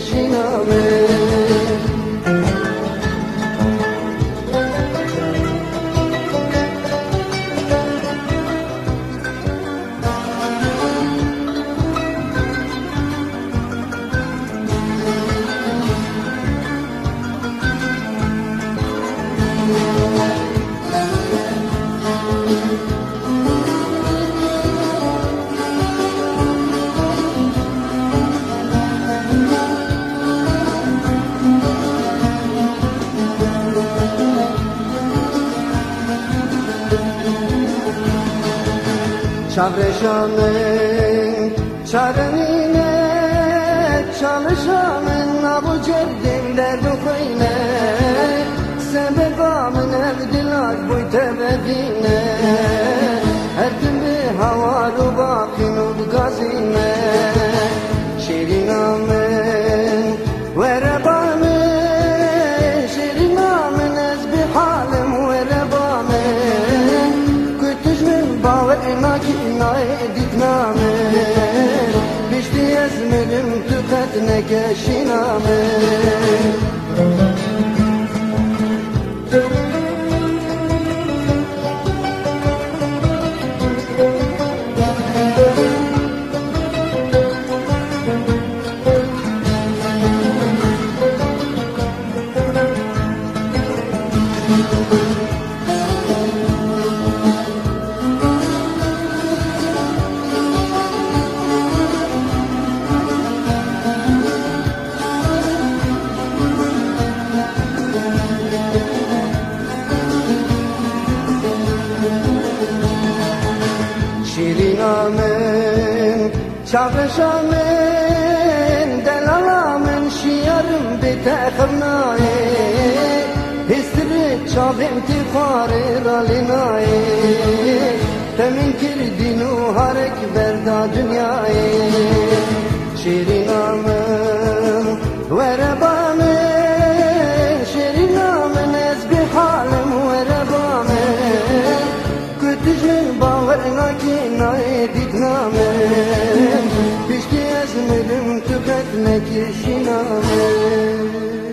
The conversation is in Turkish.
şiname. Çavreşamın çarenine çalışamın abu cerdimler duhine sebebamın evdilak bu tebedine her gün bir havaru bakinu gazine şirinamın verebamın şirinamın ezbi halim verebamın kütücmün baverina ki ditname bişti ezmelim tüketne keşiname. Şirinamın, çavreşamın, delalamın, şiyarım bitexırnaye histri çavim tifari ralinaye temin kirdinu harek verda dünyayı Şirinamın, verebamın, şirinamın, ezbi halim verebamın kütücmün baverina ki ditname bişti ezmelim tüketmek şiname.